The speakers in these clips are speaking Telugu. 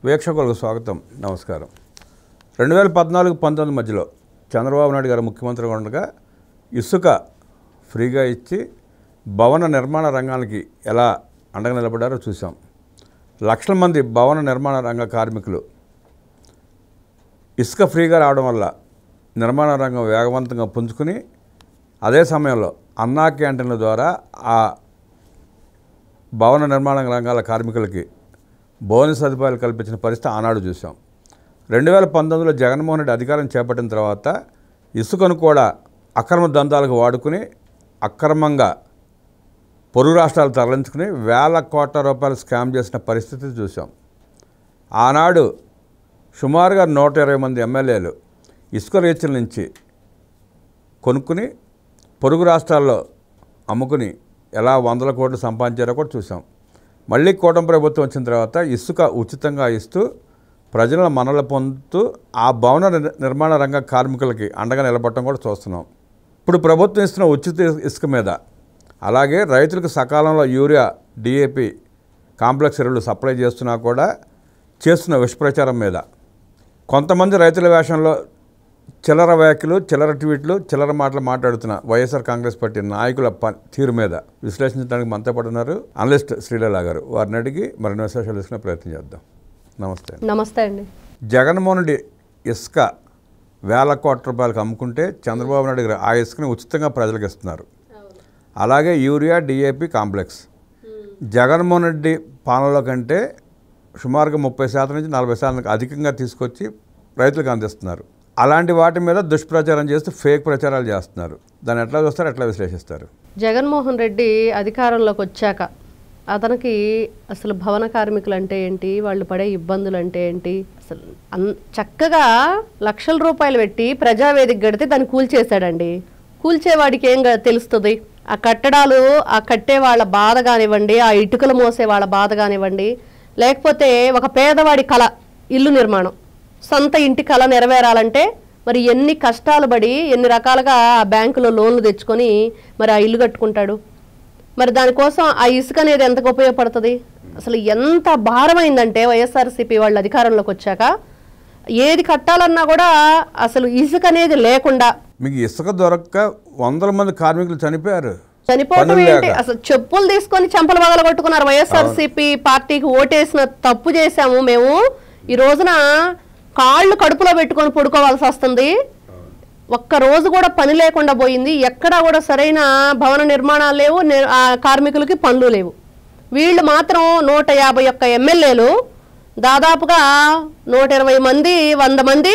వీక్షకులకు స్వాగతం, నమస్కారం. 2014-19 మధ్యలో చంద్రబాబు నాయుడు గారు ముఖ్యమంత్రిగా ఉండగా ఇసుక ఫ్రీగా ఇచ్చి భవన నిర్మాణ రంగానికి ఎలా అండగా నిలబడారో చూసాం. లక్షల మంది భవన నిర్మాణ రంగ కార్మికులు ఇసుక ఫ్రీగా రావడం వల్ల నిర్మాణ రంగం వేగవంతంగా పుంజుకుని అదే సమయంలో అన్నా క్యాంటీన్ల ద్వారా ఆ భవన నిర్మాణ రంగాల కార్మికులకి బోనస్ సదుపాయాలు కల్పించిన పరిస్థితి ఆనాడు చూసాం. 2019లో జగన్మోహన్ రెడ్డి అధికారం చేపట్టిన తర్వాత ఇసుకను కూడా అక్రమ దందాలకు వాడుకుని అక్రమంగా పొరుగు రాష్ట్రాలు తరలించుకుని వేల కోట్ల రూపాయలు స్కామ్ చేసిన పరిస్థితి చూసాం. ఆనాడు సుమారుగా 120 మంది ఎమ్మెల్యేలు ఇసుక రీచ్ల నుంచి కొనుక్కుని పొరుగు రాష్ట్రాల్లో అమ్ముకుని ఎలా 100 కోట్లు సంపాదించారో కూడా చూసాం. మళ్ళీ కూటమి ప్రభుత్వం వచ్చిన తర్వాత ఇసుక ఉచితంగా ఇస్తూ ప్రజల మనల పొందుతూ ఆ భవన నిర్మాణ రంగ కార్మికులకి అండగా నిలబడటం కూడా చూస్తున్నాం. ఇప్పుడు ప్రభుత్వం ఇస్తున్న ఉచిత ఇసుక మీద, అలాగే రైతులకు సకాలంలో యూరియా, డిఏపి కాంప్లెక్స్ ఎరువులు సప్లై చేస్తున్నా కూడా చేస్తున్న విషప్రచారం మీద కొంతమంది రైతుల వేషంలో చిల్లర వ్యాఖ్యలు, చిల్లర ట్వీట్లు, చిల్లర మాటలు మాట్లాడుతున్న వైఎస్ఆర్ కాంగ్రెస్ పార్టీ నాయకుల తీరు మీద విశ్లేషించడానికి మనతో పాటు ఉన్నారు అనలిస్ట్ శ్రీలీల గారు. వారిని అడిగి మరిన్ని విశేషాలు తీసుకునే ప్రయత్నం చేద్దాం. నమస్తే. నమస్తే అండి. జగన్మోహన్ రెడ్డి ఇసుక వేల కోట్ల రూపాయలకు అమ్ముకుంటే చంద్రబాబు నాయుడు గారు ఆ ఇసుకని ఉచితంగా ప్రజలకు ఇస్తున్నారు. అలాగే urea, DAP complex Jaganmohan Reddy పాలనలో కంటే సుమారుగా 30% నుంచి 40% అధికంగా తీసుకొచ్చి రైతులకు అందిస్తున్నారు. అలాంటి వాటి మీద దుష్ప్రచారం చేస్తూ ఫేక్ ప్రచారాలు చేస్తున్నారు. దాన్ని ఎట్లా చూస్తారు, ఎట్లా విశ్లేషిస్తారు? జగన్మోహన్ రెడ్డి అధికారంలోకి వచ్చాక అతనికి అసలు భవన కార్మికులు అంటే ఏంటి, వాళ్ళు పడే ఇబ్బందులు అంటే ఏంటి, అసలు చక్కగా లక్షల రూపాయలు పెట్టి ప్రజావేదిక గడితే దాన్ని కూల్చేశాడండి. కూల్చేవాడికి ఏం తెలుస్తుంది? ఆ కట్టడాలు, ఆ కట్టే వాళ్ళ బాధ కానివ్వండి, ఆ ఇటుకలు మోసే వాళ్ళ బాధ కానివ్వండి, లేకపోతే ఒక పేదవాడి కళ ఇల్లు నిర్మాణం, సొంత ఇంటి కళ నెరవేరాలంటే మరి ఎన్ని కష్టాలు పడి ఎన్ని రకాలుగా ఆ బ్యాంకులో లోన్లు తెచ్చుకొని మరి ఆ ఇల్లు కట్టుకుంటాడు. మరి దానికోసం ఆ ఇసుక అనేది ఎంతకు ఉపయోగపడుతుంది? అసలు ఎంత భారమైందంటే వైఎస్ఆర్సీపీ వాళ్ళు అధికారంలోకి వచ్చాక ఏది కట్టాలన్నా కూడా అసలు ఇసుక అనేది లేకుండా. మీకు ఇసుక దొరక్క 100 మంది కార్మికులు చనిపోయారు. చనిపోవటం ఏంటి, అసలు చెప్పులు తీసుకొని చెంపలు బగల కొట్టుకున్నారు. వైఎస్ఆర్సీపీ పార్టీకి ఓటేసిన తప్పు చేశాము మేము, ఈ రోజున కాళ్ళు కడుపులో పెట్టుకొని పడుకోవాల్సి వస్తుంది. ఒక్కరోజు కూడా పని లేకుండా పోయింది. ఎక్కడా కూడా సరైన భవన నిర్మాణాలు లేవు, ఆ కార్మికులకి పనులు లేవు. వీళ్ళు మాత్రం 151 ఎమ్మెల్యేలు దాదాపుగా 120 మంది 100 మంది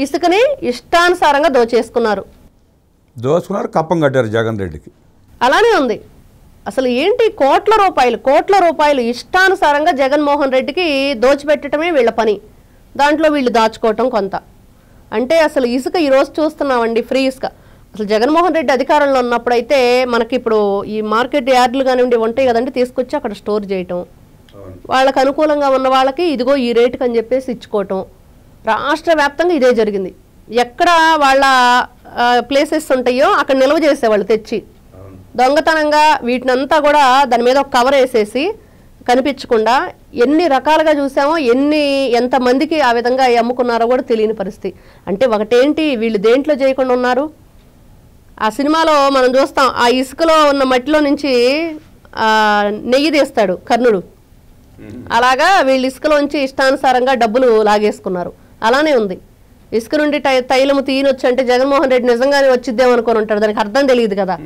ఇసుకని ఇష్టానుసారంగా దోచేసుకున్నారు. కప్పం కట్టారు జగన్ రెడ్డికి. అలానే ఉంది. అసలు ఏంటి, కోట్ల రూపాయలు ఇష్టానుసారంగా జగన్మోహన్ రెడ్డికి దోచిపెట్టడమే వీళ్ళ పని. దాంట్లో వీళ్ళు దాచుకోవటం కొంత. అంటే అసలు ఇసుక ఈరోజు చూస్తున్నామండి, ఫ్రీ ఇసుక. అసలు జగన్మోహన్ రెడ్డి అధికారంలో ఉన్నప్పుడైతే మనకి ఇప్పుడు ఈ మార్కెట్ యార్డులు కానివ్వండి ఉంటాయి కదండి, తీసుకొచ్చి అక్కడ స్టోర్ చేయటం, వాళ్ళకు అనుకూలంగా ఉన్న వాళ్ళకి ఇదిగో ఈ రేటుకి అని చెప్పేసి ఇచ్చుకోవటం. రాష్ట్ర వ్యాప్తంగా ఇదే జరిగింది. ఎక్కడ వాళ్ళ ప్లేసెస్ ఉంటాయో అక్కడ నిల్వ చేసేవాళ్ళు తెచ్చి దొంగతనంగా వీటినంతా కూడా దాని మీద ఒక కవర్ వేసేసి కనిపించకుండా ఎన్ని రకాలుగా చూసామో, ఎంతమందికి ఆ విధంగా అమ్ముకున్నారో కూడా తెలియని పరిస్థితి. అంటే ఒకటేంటి, వీళ్ళు దేంట్లో చేయకుండా ఉన్నారు? ఆ సినిమాలో మనం చూస్తాం, ఆ ఇసుకలో ఉన్న మట్టిలో నుంచి నెయ్యి తీస్తాడు కర్ణుడు. అలాగా వీళ్ళు ఇసుకలోంచి ఇష్టానుసారంగా డబ్బులు లాగేసుకున్నారు. అలానే ఉంది. ఇసుక నుండి తైలము తీయనొచ్చు అంటే జగన్మోహన్ రెడ్డి నిజంగానే వచ్చిద్దేమనుకొని ఉంటాడు, దానికి అర్థం తెలియదు కదా.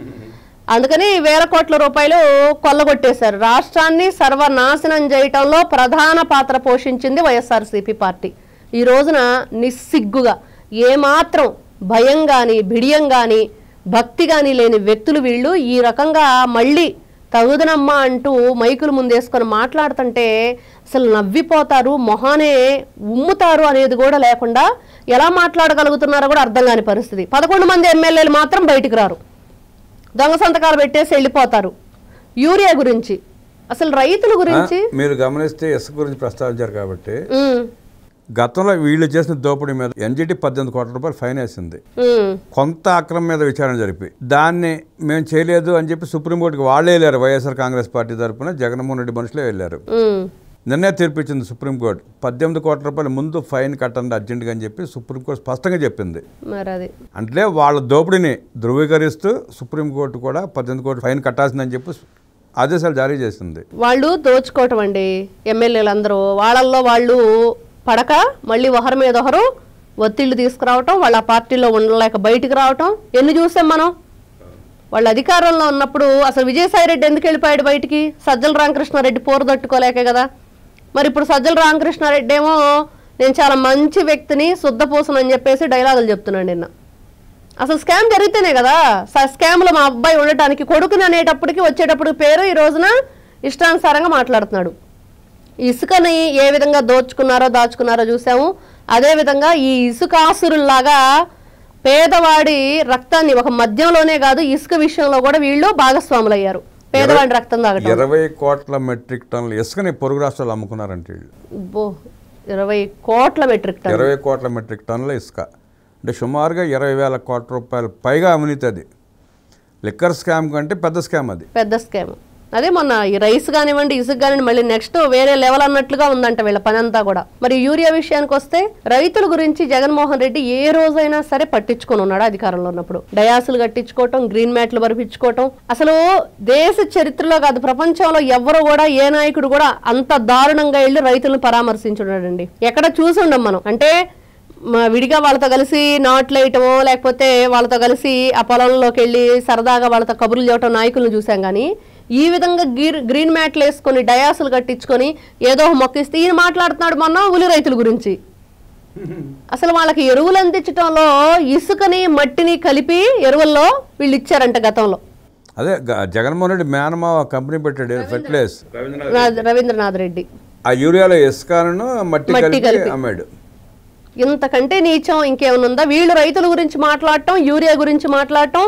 అందుకని వేల కోట్ల రూపాయలు కొల్లగొట్టేశారు. రాష్ట్రాన్ని సర్వనాశనం చేయటంలో ప్రధాన పాత్ర పోషించింది వైఎస్ఆర్సీపీ పార్టీ. ఈ రోజున నిస్సిగ్గుగా ఏమాత్రం భయం కానీ, బిడియం కానీ, భక్తి కానీ లేని వ్యక్తులు వీళ్ళు ఈ రకంగా మళ్ళీ తగుదనమ్మా అంటూ మైకులు ముందేసుకొని మాట్లాడుతుంటే అసలు నవ్విపోతారు, మొహానే ఉమ్ముతారు అనేది కూడా లేకుండా ఎలా మాట్లాడగలుగుతున్నారో కూడా అర్థం కాని పరిస్థితి. 11 మంది ఎమ్మెల్యేలు మాత్రం బయటికి రారు, దొంగ సంతకాలు పెట్టేసి వెళ్ళిపోతారు. యూరియా గురించి, అసలు రైతుల గురించి మీరు గమనిస్తే ఇసుక గురించి ప్రస్తావించారు కాబట్టి గతంలో వీళ్ళు చేసిన దోపిడీ మీద ఎన్జిటి 18 కోట్ల రూపాయలు ఫైన్ వేసింది. కొంత అక్రమం మీద విచారణ జరిపి దాన్ని మేము చేయలేదు అని చెప్పి సుప్రీంకోర్టుకి వాళ్ళే వెళ్ళారు. వైఎస్ఆర్ కాంగ్రెస్ పార్టీ తరఫున జగన్మోహన్ రెడ్డి మనుషులే వెళ్ళారు. నిన్నే తీర్పిచ్చింది సుప్రీంకోర్టు. 18 కోట్ల రూపాయలు ముందు ఫైన్ కట్టండి అర్జెంటుగా అని చెప్పి సుప్రీంకోర్టు స్పష్టంగా చెప్పింది. మరి అది అంటే వాళ్ళ దోపిడీని ధృవీకరిస్తూ సుప్రీంకోర్టు కూడా 18 కోట్ల ఫైన్ కట్టాల్సిందని చెప్పి ఆదేశాలు జారీ చేసింది. వాళ్ళు దోచుకోవటం అండి. ఎమ్మెల్యేలందరూ వాళ్ళల్లో వాళ్ళు పడక మళ్ళీ ఒకరి మీద ఒకరు ఒత్తిళ్లు తీసుకురావటం, వాళ్ళ పార్టీలో ఉండలేక బయటికి రావటం ఎన్ని చూసాం మనం. వాళ్ళ అధికారంలో ఉన్నప్పుడు అసలు విజయసాయి రెడ్డి ఎందుకు వెళ్ళిపోయాడు బయటికి? సజ్జల రామకృష్ణారెడ్డి పోరు తట్టుకోలేకే కదా. మరి ఇప్పుడు సజ్జల రామకృష్ణారెడ్డి ఏమో నేను చాలా మంచి వ్యక్తిని, శుద్ధపూసను అని చెప్పేసి డైలాగులు చెప్తున్నాడు నిన్న. అసలు స్కామ్ జరిగితేనే కదా. స్కామ్లో మా అబ్బాయి ఉండటానికి కొడుకుని అనేటప్పటికి వచ్చేటప్పుడు పేరు ఈ రోజున ఇష్టానుసారంగా మాట్లాడుతున్నాడు. ఇసుకని ఏ విధంగా దాచుకున్నారో చూసాము. అదేవిధంగా ఈ ఇసుకాసురుల్లాగా పేదవాడి రక్తాన్ని ఒక మద్యంలోనే కాదు ఇసుక విషయంలో కూడా వీళ్ళు భాగస్వాములు అయ్యారు. పేదవాడి రక్తం తాగటం. 20 కోట్ల మెట్రిక్ టన్నుల ఇసుకని పొరుగు రాష్ట్రాలు అమ్ముకున్నారంటే వీళ్ళు. 20 కోట్ల మెట్రిక్ టన్నులు. 20 కోట్ల మెట్రిక్ టన్నుల ఇసుక అంటే సుమారుగా 20,000 కోట్ల రూపాయలు పైగా అవినీతి. అది లిక్కర్ స్కామ్ కంటే పెద్ద స్కామ్. అది పెద్ద స్కామ్. అదే మొన్న ఈ రైస్ కానివ్వండి, ఇసుక కానివ్వండి, మళ్ళీ నెక్స్ట్ వేరే లెవెల్ అన్నట్లుగా ఉందంట వీళ్ళ పని అంతా కూడా. మరి యూరియా విషయానికి వస్తే రైతుల గురించి జగన్మోహన్ రెడ్డి ఏ రోజైనా సరే పట్టించుకొని ఉన్నాడు అధికారంలో ఉన్నప్పుడు. డయాసులు కట్టించుకోవటం, గ్రీన్ మ్యాట్లు బరిపించుకోవటం. అసలు దేశ చరిత్రలో కాదు ప్రపంచంలో ఎవరు కూడా ఏ నాయకుడు కూడా అంత దారుణంగా వెళ్ళి రైతులను పరామర్శించున్నాడండి. ఎక్కడ చూసి ఉండం మనం. అంటే విడిగా వాళ్ళతో కలిసి నాట్లు వేయటమో లేకపోతే వాళ్ళతో కలిసి ఆ పొలంలోకి వెళ్ళి సరదాగా వాళ్ళతో కబుర్లు చెప్పటం నాయకులను చూసాం. కానీ ఈ విధంగా గ్రీన్ మ్యాట్లు వేసుకొని డయాసులు కట్టించుకొని ఏదో మొక్కిస్తే ఈయన మాట్లాడుతున్నాడు మొన్న ఉలి రైతుల గురించి. అసలు వాళ్ళకి ఎరువులు అందించడంలో ఇసుకని మట్టిని కలిపి ఎరువుల్లో వీళ్ళు ఇచ్చారంట గతంలో. అదే జగన్మోహన్ రెడ్డి మేనమావ కంపెనీ పెట్టాడు ఫెర్టిలైజ్ రవీంద్రనాథ్ రెడ్డి. ఆ యూరియాలో ఇసుకను మట్టి కలిపి అమ్మాడు. ఇంతకంటే నీచం ఇంకేమైనా ఉందా? వీళ్ళు రైతుల గురించి మాట్లాడటం, యూరియా గురించి మాట్లాడటం,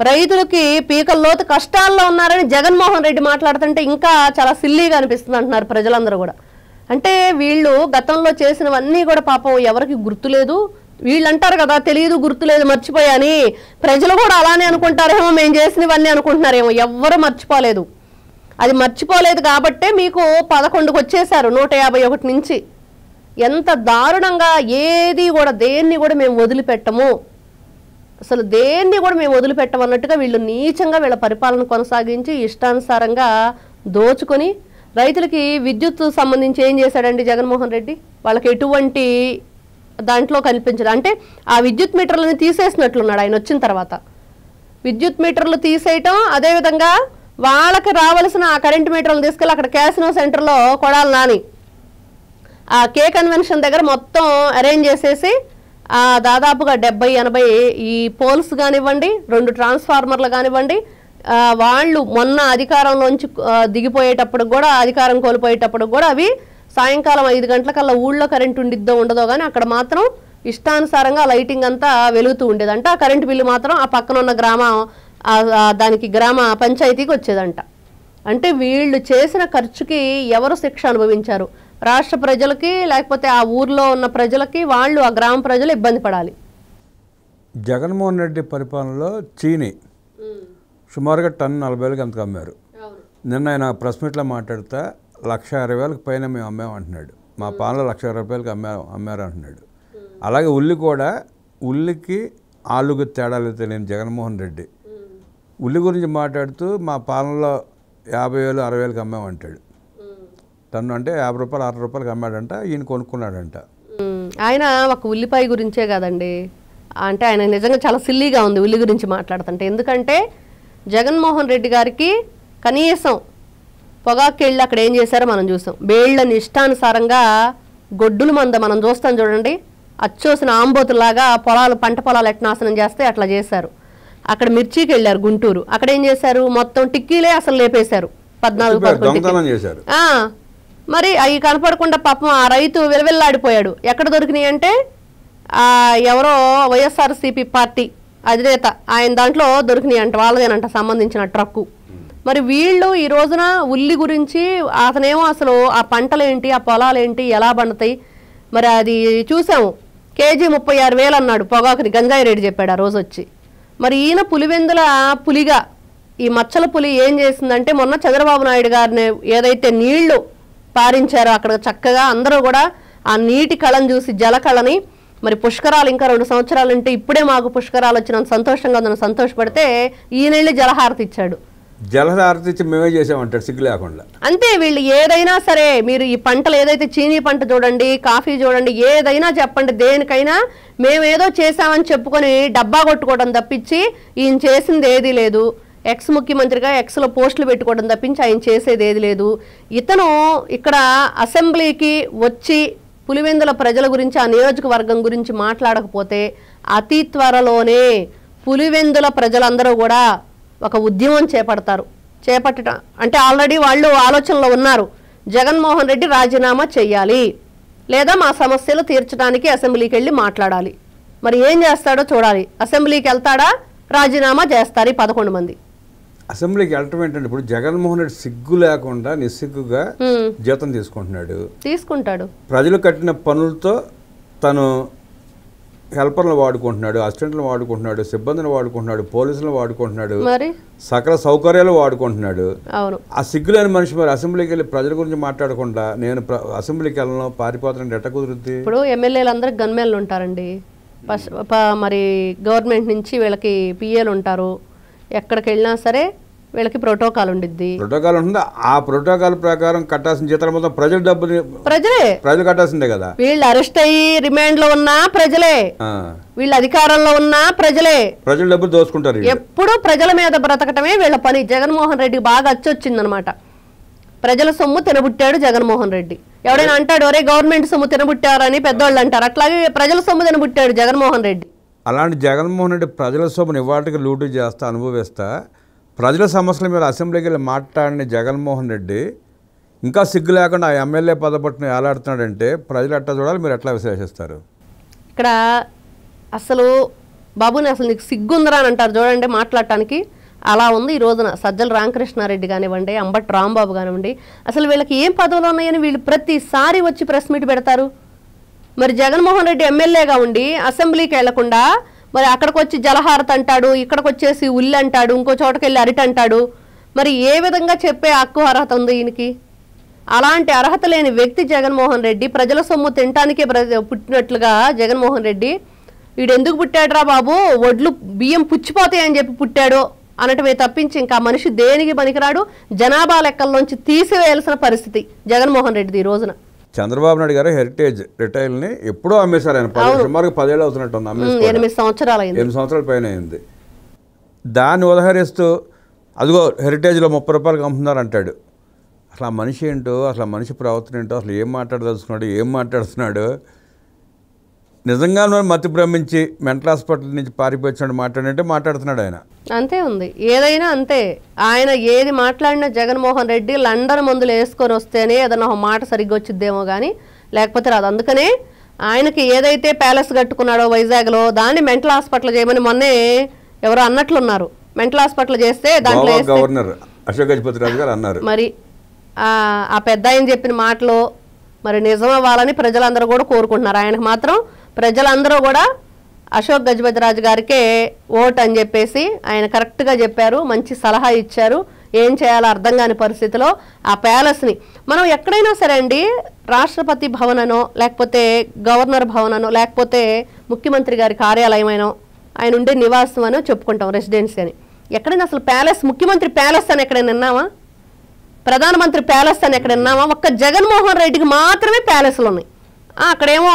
రైతులకి పీకల్లోతు కష్టాల్లో ఉన్నారని జగన్మోహన్ రెడ్డి మాట్లాడుతుంటే ఇంకా చాలా సిల్లీగా అనిపిస్తుంది అంటున్నారు ప్రజలందరూ కూడా. అంటే వీళ్ళు గతంలో చేసినవన్నీ కూడా పాపం ఎవరికి గుర్తులేదు. వీళ్ళు అంటారు కదా తెలియదు, గుర్తులేదు, మర్చిపోయాని. ప్రజలు కూడా అలానే అనుకుంటారేమో, మేము చేసినవన్నీ అనుకుంటున్నారేమో. ఎవ్వరూ మర్చిపోలేదు. అది మర్చిపోలేదు కాబట్టే మీకు 11కు వచ్చేసారు 151 నుంచి. ఎంత దారుణంగా ఏది కూడా దేన్ని కూడా మేము వదిలిపెట్టము, అసలు దేన్ని కూడా మేము వదిలిపెట్టమన్నట్టుగా వీళ్ళు నీచంగా వీళ్ళ పరిపాలన కొనసాగించి ఇష్టానుసారంగా దోచుకొని రైతులకి విద్యుత్ సంబంధించి ఏం చేశాడండి జగన్మోహన్ రెడ్డి? వాళ్ళకి ఎటువంటి దాంట్లో కనిపించదు. అంటే ఆ విద్యుత్ మీటర్లను తీసేసినట్లున్నాడు ఆయన వచ్చిన తర్వాత. విద్యుత్ మీటర్లు తీసేయటం, అదేవిధంగా వాళ్ళకి రావాల్సిన ఆ కరెంటు మీటర్లు తీసుకెళ్ళి అక్కడ క్యాసినో సెంటర్లో కొడాలి నాని ఆ కే కన్వెన్షన్ దగ్గర మొత్తం అరేంజ్ చేసేసి దాదాపుగా 70-80 ఈ పోల్స్ కానివ్వండి, 2 ట్రాన్స్ఫార్మర్లు కానివ్వండి, వాళ్ళు మొన్న అధికారంలోంచి దిగిపోయేటప్పుడు కూడా, అధికారం కోల్పోయేటప్పుడు కూడా అవి సాయంకాలం 5 గంటలకల్లా ఊళ్ళో కరెంట్ ఉండిద్దో ఉండదో కానీ అక్కడ మాత్రం ఇష్టానుసారంగా లైటింగ్ అంతా వెలుగుతూ ఉండేదంట. ఆ కరెంటు బిల్లు మాత్రం ఆ పక్కన ఉన్న దానికి గ్రామ పంచాయతీకి వచ్చేదంట. అంటే వీళ్ళు చేసిన ఖర్చుకి ఎవరు శిక్ష అనుభవించారు? రాష్ట్ర ప్రజలకి లేకపోతే ఆ ఊర్లో ఉన్న ప్రజలకి, వాళ్ళు ఆ గ్రామ ప్రజలు ఇబ్బంది పడాలి. జగన్మోహన్ రెడ్డి పరిపాలనలో చీని సుమారుగా టన్ను 40,000కి అంతకు అమ్మారు. నిన్న ఆయన ప్రెస్ మీట్లో మాట్లాడుతా 1,60,000కి పైన మేము అమ్మామంటున్నాడు. మా పాలనలో 1,60,000 రూపాయలకి అమ్మారు అంటున్నాడు. అలాగే ఉల్లి కూడా, ఉల్లికి ఆలుగు తేడాలు తెలియని జగన్మోహన్ రెడ్డి ఉల్లి గురించి మాట్లాడుతూ మా పాలనలో 50,000 60,000కి అమ్మామంటాడు. టన్ను అంటే 50 రూపాయలు 60 రూపాయలకి అమ్మాడంట. ఈయన కొనుక్కున్నాడంట. ఆయన ఒక ఉల్లిపాయ గురించే కాదండి, అంటే ఆయన నిజంగా చాలా సిల్లీగా ఉంది ఉల్లి గురించి మాట్లాడుతుంటే. ఎందుకంటే జగన్మోహన్ రెడ్డి గారికి కనీసం పొగాకు వెళ్ళి అక్కడ ఏం చేశారో మనం చూసాం. బేళ్లని ఇష్టానుసారంగా గొడ్డుల మంద మనం చూస్తాం చూడండి, అచ్చోసిన ఆంబోతులాగా పంట పొలాలు ఎట్లా నాశనం చేస్తే అట్లా చేశారు. అక్కడ మిర్చికి వెళ్ళారు గుంటూరు, అక్కడ ఏం చేశారు? మొత్తం టిక్కీలే అసలు లేపేశారు. 14 మరి అవి కనపడకుండా పాపం ఆ రైతు విలవిల్లాడిపోయాడు. ఎక్కడ దొరికినాయి అంటే ఎవరో వైఎస్ఆర్సీపీ పార్టీ అధినేత ఆయన దాంట్లో దొరికినాయి అంట, వాళ్ళదేనంట సంబంధించిన ట్రక్కు. మరి వీళ్ళు ఈ రోజున ఉల్లి గురించి అతనేమో అసలు ఆ పంటలేంటి, ఆ పొలాలేంటి, ఎలా పండుతాయి, మరి అది చూసాము. కేజీ 36,000 అన్నాడు పొగాకుని, గంజాయి రేటు చెప్పాడు ఆ రోజు వచ్చి. మరి ఈయన పులివెందుల పులిగా ఈ మచ్చల పులి ఏం చేసిందంటే మొన్న చంద్రబాబు నాయుడు గారిని ఏదైతే నీళ్లు పారించారు. అక్కడ చక్కగా అందరూ కూడా ఆ నీటి కళను చూసి జలకళని మరి పుష్కరాలు ఇంకా 2 సంవత్సరాలు అంటే ఇప్పుడే మాకు పుష్కరాలు వచ్చినంత సంతోషంగా ఉందని సంతోషపడితే ఈయనెళ్ళి జలహారతి ఇచ్చాడు. జలహారతి ఇచ్చి మేమే చేసామంటాడు సిగ్గు లేకుండా. అంతే, వీళ్ళు ఏదైనా సరే మీరు ఈ పంటలు ఏదైతే చీనీ పంట చూడండి, కాఫీ చూడండి, ఏదైనా చెప్పండి, దేనికైనా మేమేదో చేసామని చెప్పుకొని డబ్బా కొట్టుకోవడం తప్పించి ఈయన చేసింది ఏదీ లేదు. ఎక్స్ ముఖ్యమంత్రిగా ఎక్స్లో పోస్టులు పెట్టుకోవడం తప్పించి ఆయన చేసేది ఏది లేదు. ఇతను ఇక్కడ అసెంబ్లీకి వచ్చి పులివెందుల ప్రజల గురించి, ఆ నియోజకవర్గం గురించి మాట్లాడకపోతే అతి త్వరలోనే పులివెందుల ప్రజలందరూ కూడా ఒక ఉద్యమం చేపట్టడం అంటే ఆల్రెడీ వాళ్ళు ఆలోచనలో ఉన్నారు. జగన్మోహన్ రెడ్డి రాజీనామా చెయ్యాలి, లేదా మా సమస్యలు తీర్చడానికి అసెంబ్లీకి వెళ్ళి మాట్లాడాలి. మరి ఏం చేస్తాడో చూడాలి. అసెంబ్లీకి వెళ్తాడా, రాజీనామా చేస్తారు ఈ 11 మంది. అసెంబ్లీకి వెళ్ళటం ఏంటంటే ఇప్పుడు జగన్మోహన్ రెడ్డి సిగ్గు లేకుండా నిస్సిగ్గుగా జీతం తీసుకుంటాడు. ప్రజలు కట్టిన పనులతో తను హెల్పర్లను వాడుకుంటున్నాడు, అసిస్టెంట్లను వాడుకుంటున్నాడు, సిబ్బందిని వాడుకుంటున్నాడు, పోలీసులను వాడుకుంటున్నాడు, సకల సౌకర్యాలు వాడుకుంటున్నాడు. ఆ సిగ్గులేని మనిషి మరి అసెంబ్లీకి వెళ్ళి ప్రజల గురించి మాట్లాడకుండా నేను అసెంబ్లీకి వెళ్ళను పారిపోతానంటే ఎట్ట కుదురుద్ది? ఇప్పుడు ఎమ్మెల్యేలు అందరూ గన్మెన్లు ఉంటారండి. మరి గవర్నమెంట్ నుంచి వీళ్ళకి పిఏలు ఉంటారు. ఎక్కడికి వెళ్ళినా సరే వీళ్ళకి ప్రోటోకాల్ ఉండిద్ది. ప్రోటోకాల్ ఉంటుంది. ఆ ప్రోటోకాల్ ప్రకారం కట్టాల్సిన జీతాలు మొత్తం ప్రజల డబ్బుని ప్రజలు కట్టాల్సిందే కదా. వీళ్ళు అరెస్ట్ అయ్యి రిమాండ్ లో ఉన్నా ప్రజలే, వీళ్ళ అధికారంలో ఉన్నా ప్రజలే, ప్రజల డబ్బులు దోచుకుంటారు. ఎప్పుడు ప్రజల మీద బ్రతకటమే వీళ్ళ పని. జగన్మోహన్ రెడ్డి బాగా అచ్చొచ్చిందనమాట. ప్రజల సొమ్ము తినబుట్టాడు జగన్మోహన్ రెడ్డి. ఎవడైనా అంటాడు ఒరే గవర్నమెంట్ సొమ్ము తినబుట్టారని పెద్దోళ్ళు అంటారు. అట్లాగే ప్రజల సొమ్ము తినబుట్టాడు జగన్మోహన్ రెడ్డి. అలాంటి జగన్మోహన్ రెడ్డి ప్రజల సొమ్ముని ఇవాటికి లూటు చేస్తా అనుభవిస్తా ప్రజల సమస్యల మీద అసెంబ్లీకి వెళ్ళి మాట్లాడిన జగన్మోహన్ రెడ్డి ఇంకా సిగ్గు లేకుండా ఆ ఎమ్మెల్యే పదపట్టును ఏలాడుతున్నాడంటే ప్రజలు ఎట్లా చూడాలి, మీరు ఎట్లా విశ్లేషిస్తారు? ఇక్కడ అసలు బాబుని అసలు నీకు సిగ్గుందరా అని అంటారు చూడండి మాట్లాడటానికి. అలా ఉంది ఈ రోజున సజ్జల రామకృష్ణారెడ్డి కానివ్వండి, అంబటి రాంబాబు కానివ్వండి. అసలు వీళ్ళకి ఏం పదవులు ఉన్నాయని వీళ్ళు ప్రతిసారి వచ్చి ప్రెస్ మీట్ పెడతారు. మరి జగన్మోహన్ రెడ్డి ఎమ్మెల్యేగా ఉండి అసెంబ్లీకి వెళ్లకుండా మరి అక్కడికి వచ్చి జలహారత అంటాడు, ఇక్కడికి వచ్చేసి ఉల్లి అంటాడు, ఇంకో చోటకి వెళ్ళి అరిటి అంటాడు. మరి ఏ విధంగా చెప్పే హక్కు అర్హత ఉంది ఈయనకి? అలాంటి అర్హత లేని వ్యక్తి జగన్మోహన్ రెడ్డి. ప్రజల సొమ్ము తినటానికే పుట్టినట్లుగా జగన్మోహన్ రెడ్డి వీడు ఎందుకు పుట్టాడురా బాబు, ఒడ్లు బియ్యం పుచ్చిపోతాయని చెప్పి పుట్టాడు అనటమే తప్పించి ఇంకా మనిషి దేనికి పనికిరాడు. జనాభా లెక్కల్లోంచి తీసివేయాల్సిన పరిస్థితి జగన్మోహన్ రెడ్డిది ఈ రోజున. చంద్రబాబు నాయుడు గారు హెరిటేజ్ రిటైల్ని ఎప్పుడో అమ్మేశారు. ఆయన సుమారు 10 ఏళ్ళు అవుతున్నట్టు ఉంది. 8 సంవత్సరాల పైన అయింది. దాన్ని ఉదహరిస్తూ అదిగో హెరిటేజ్లో 30 రూపాయలకి అమ్ముతున్నారు అంటాడు. అసలు ఆ మనిషి ఏంటో, అసలు ఆ మనిషి ప్రవర్తన ఏంటో, అసలు ఏం మాట్లాడదలుచుకున్నాడు, ఏం మాట్లాడుతున్నాడు? నిజంగా మతి భ్రమించి మెంటల్ హాస్పిటల్ నుంచి పారిపోయినట్టు మాట్లాడంటే మాట్లాడుతున్నాడు ఆయన. అంతే ఉంది, ఏదైనా అంతే. ఆయన ఏది మాట్లాడినా జగన్మోహన్ రెడ్డి లండన్ మందులు వేసుకొని వస్తేనే ఏదన్నా ఒక మాట సరిగ్గా వచ్చిద్దేమో కానీ లేకపోతే రాదు. అందుకనే ఆయనకి ఏదైతే ప్యాలెస్ కట్టుకున్నాడో వైజాగ్లో దాన్ని మెంటల్ హాస్పిటల్ చేయమని మొన్నే ఎవరో అన్నట్లున్నారు. మెంటల్ హాస్పిటల్ చేస్తే దాంట్లో గవర్నర్ అశోక్ గజపతి రాజు గారు అన్నారు. మరి ఆ పెద్ద ఆయన చెప్పిన మాటలో మరి నిజం అవ్వాలని ప్రజలందరూ కూడా కోరుకుంటున్నారు. ఆయనకు మాత్రం ప్రజలందరూ కూడా అశోక్ గజపతి రాజు గారికే ఓట్ అని చెప్పేసి ఆయన కరెక్ట్గా చెప్పారు, మంచి సలహా ఇచ్చారు. ఏం చేయాలో అర్థం కాని పరిస్థితిలో ఆ ప్యాలెస్ని మనం ఎక్కడైనా సరే అండి, రాష్ట్రపతి భవననో లేకపోతే గవర్నర్ భవననో లేకపోతే ముఖ్యమంత్రి గారి కార్యాలయమైనో ఆయన ఉండే నివాసం అనో చెప్పుకుంటాం, రెసిడెన్సీ అని. ఎక్కడైనా అసలు ప్యాలెస్, ముఖ్యమంత్రి ప్యాలెస్ అని ఎక్కడైనా విన్నామా? ప్రధానమంత్రి ప్యాలెస్ అని ఎక్కడ విన్నామా? ఒక్క జగన్మోహన్ రెడ్డికి మాత్రమే ప్యాలెస్లు ఉన్నాయి. అక్కడేమో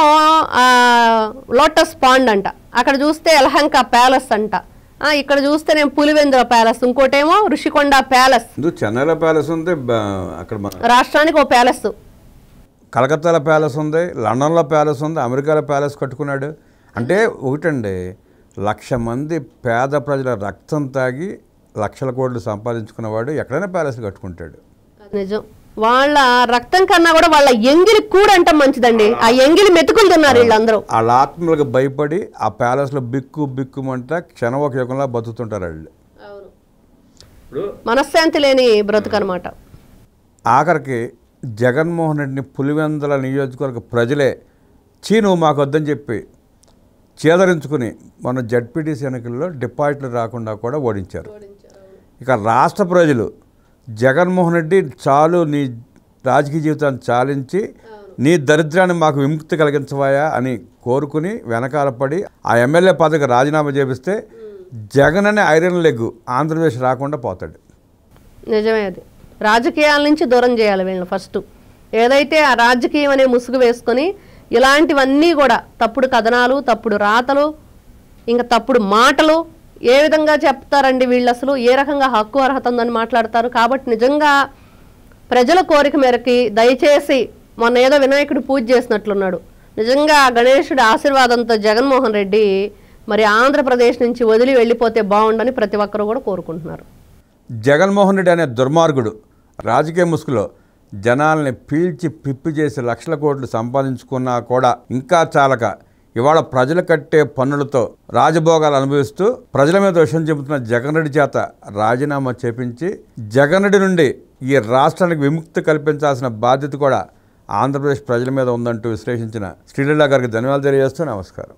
లోటస్ పాండ్ అంట, అక్కడ చూస్తే యలహంక ప్యాలెస్ అంట, ఇక్కడ చూస్తేనేమో పులివెందుల ప్యాలెస్, ఇంకోటేమో ఋషికొండ ప్యాలెస్. చెన్నైలో ప్యాలెస్ ఉంది, అక్కడ రాష్ట్రానికి ఓ ప్యాలెస్. కలకత్తాలో ప్యాలెస్ ఉంది, లండన్లో ప్యాలెస్ ఉంది, అమెరికాలో ప్యాలెస్ కట్టుకున్నాడు. అంటే ఒకటండి, 1,00,000 మంది పేద ప్రజల రక్తం తాగి లక్షల కోట్లు సంపాదించుకున్నవాడు ఎక్కడైనా ప్యాలెస్ కట్టుకుంటాడు. నిజం. వాళ్ళ రక్తం కన్నా కూడా వాళ్ళ ఎంగిలి కూడా అంటే మంచిదండి. ఆ ఎంగిలి మెతుకులు తిన్నారు వీళ్ళందరూ. వాళ్ళ ఆత్మలకు భయపడి ఆ ప్యాలెస్ లో బిక్కుమంట క్షణం ఒక యుగంలా బతుకుతుంటారు వాళ్ళు. మనశ్శాంతి లేని బ్రతుకు అనమాట. ఆఖరికి జగన్మోహన్ రెడ్డిని పులివెందుల నియోజకవర్గ ప్రజలే నువ్వు మాకు వద్దని చెప్పి చేదరించుకుని మన జడ్పీటీసీ ఎన్నికల్లో డిపాజిట్లు రాకుండా కూడా ఓడించారు. ఇక రాష్ట్ర ప్రజలు జగన్మోహన్ రెడ్డి చాలు నీ రాజకీయ జీవితాన్ని చాలించి నీ దరిద్రాన్ని మాకు విముక్తి కలిగించవాయా అని కోరుకుని వెనకాల పడి ఆ ఎమ్మెల్యే పదవికి రాజీనామా చేపిస్తే జగన్ అనే ఐరన్ లెగ్ ఆంధ్రప్రదేశ్ రాకుండా పోతాడు. నిజమే, అది రాజకీయాల నుంచి దూరం చేయాలి వీళ్ళని ఫస్ట్. ఏదైతే ఆ రాజకీయం అనే ముసుగు వేసుకొని ఇలాంటివన్నీ కూడా తప్పుడు కథనాలు, తప్పుడు రాతలు, ఇంకా తప్పుడు మాటలు ఏ విధంగా చెప్తారండి వీళ్ళు, అసలు ఏ రకంగా హక్కు అర్హత ఉందని మాట్లాడతారు. కాబట్టి నిజంగా ప్రజల కోరిక మేరకి దయచేసి మొన్న ఏదో వినాయకుడు పూజ చేసినట్లున్నాడు, నిజంగా గణేశుడి ఆశీర్వాదంతో జగన్మోహన్ రెడ్డి మరి ఆంధ్రప్రదేశ్ నుంచి వదిలి వెళ్ళిపోతే బాగుండని ప్రతి ఒక్కరు కూడా కోరుకుంటున్నారు. జగన్మోహన్ రెడ్డి అనే దుర్మార్గుడు రాజకీయ ముసుగులో జనాల్ని పీల్చి పిప్పి చేసి లక్షల కోట్లు సంపాదించుకున్నా కూడా ఇంకా చాలక ఇవాళ ప్రజలు కట్టే పన్నులతో రాజభోగాలు అనుభవిస్తూ ప్రజల మీద విషయం చెబుతున్న జగన్ రెడ్డి చేత రాజీనామా చేపించి జగన్ రెడ్డి నుండి ఈ రాష్ట్రానికి విముక్తి కల్పించాల్సిన బాధ్యత కూడా ఆంధ్రప్రదేశ్ ప్రజల మీద ఉందంటూ విశ్లేషించిన శ్రీలీలా గారికి ధన్యవాదాలు తెలియజేస్తూ నమస్కారం.